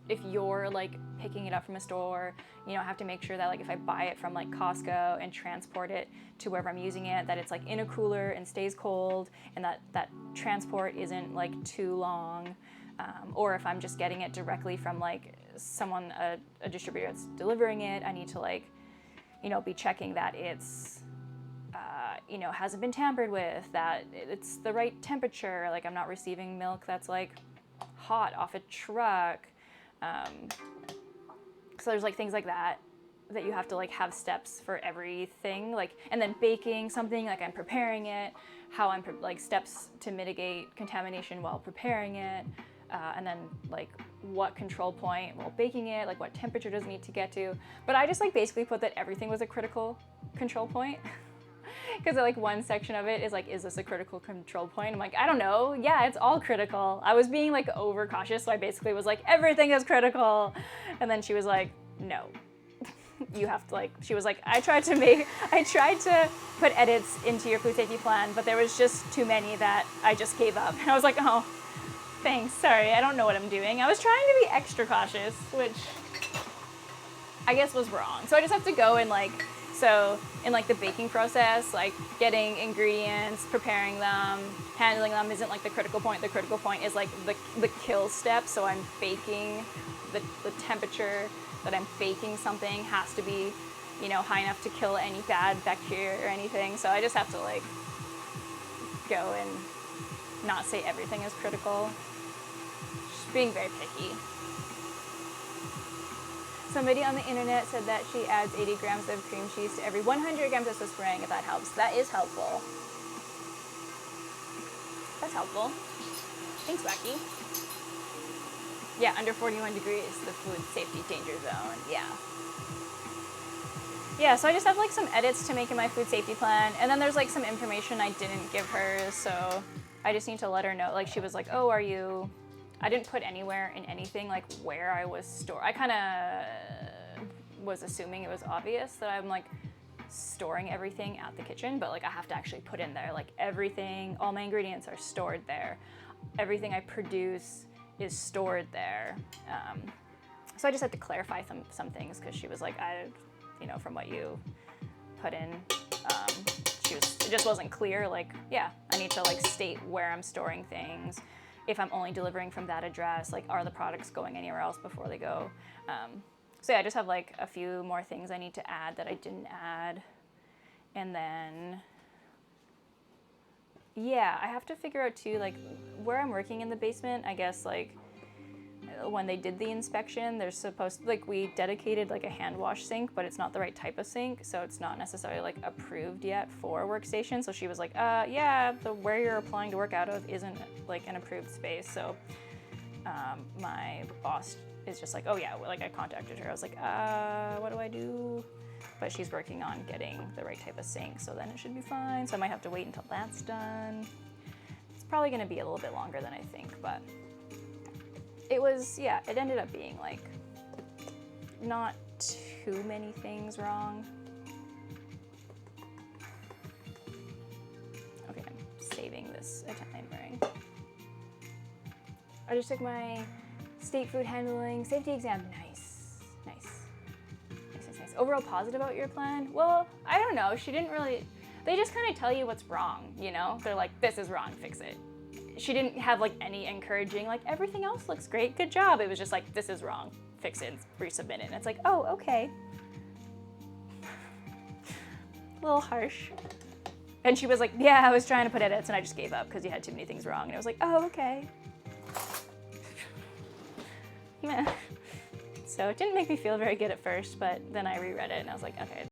if you're like picking it up from a store, you know, I have to make sure that like if I buy it from like Costco and transport it to wherever I'm using it, that it's like in a cooler and stays cold, and that transport isn't like too long. Or if I'm just getting it directly from like someone, a distributor that's delivering it, I need to like, you know, be checking that it's, you know, hasn't been tampered with, that it's the right temperature, like I'm not receiving milk that's like hot off a truck. So there's like things like that you have to like have steps for everything, like, and then baking something, like I'm preparing it, how I'm like steps to mitigate contamination while preparing it, and then like what control point while baking it, like what temperature does it need to get to. But I just like basically put that everything was a critical control point. Because like one section of it is like, is this a critical control point? I'm like, I don't know. Yeah, it's all critical. I was being like over cautious, so I basically was like, everything is critical. And then she was like, no, you have to like, she was like, I tried to put edits into your food safety plan, but there was just too many that I just gave up. And I was like, oh, thanks, sorry, I don't know what I'm doing. I was trying to be extra cautious, which I guess was wrong. So I just have to go and like, so in like the baking process, like getting ingredients, preparing them, handling them isn't like the critical point. The critical point is like the kill step. So I'm baking, the temperature that I'm baking something has to be, you know, high enough to kill any bad bacteria or anything. So I just have to like go and not say everything is critical. Just being very picky. Somebody on the internet said that she adds 80 grams of cream cheese to every 100 grams of Swiss meringue, if that helps. That is helpful. That's helpful. Thanks, Wacky. Yeah, under 41 degrees, the food safety danger zone, yeah. Yeah, so I just have like some edits to make in my food safety plan, and then there's like some information I didn't give her, so I just need to let her know. Like she was like, oh, are you... I didn't put anywhere in anything like where I was stored. I kind of was assuming it was obvious that I'm like storing everything at the kitchen, but like I have to actually put in there like everything, all my ingredients are stored there. Everything I produce is stored there. So I just had to clarify some things because she was like, you know, from what you put in, it just wasn't clear. Like, yeah, I need to like state where I'm storing things. If I'm only delivering from that address, like are the products going anywhere else before they go? So yeah, I just have like a few more things I need to add that I didn't add. And then, yeah, I have to figure out too, like where I'm working in the basement, I guess like when they did the inspection, there's supposed to, like we dedicated like a hand wash sink, but it's not the right type of sink. So it's not necessarily like approved yet for workstation. So she was like, yeah, where you're applying to work out of isn't like an approved space. So my boss is just like, oh yeah, like I contacted her. I was like, what do I do? But she's working on getting the right type of sink. So then it should be fine. So I might have to wait until that's done. It's probably gonna be a little bit longer than I think, but it was, yeah, it ended up being like not too many things wrong. Okay, I'm saving this Italian meringue. I just took my state food handling safety exam. Nice, nice, nice, nice, nice. Overall positive about your plan? Well, I don't know. She didn't really, they just kind of tell you what's wrong, you know? They're like, this is wrong, fix it. She didn't have like any encouraging, like everything else looks great, good job. It was just like, this is wrong, fix it, resubmit it. And it's like, oh, okay. A little harsh. And she was like, yeah, I was trying to put edits and I just gave up because you had too many things wrong. And I was like, oh, okay. Meh. So it didn't make me feel very good at first, but then I reread it and I was like, okay.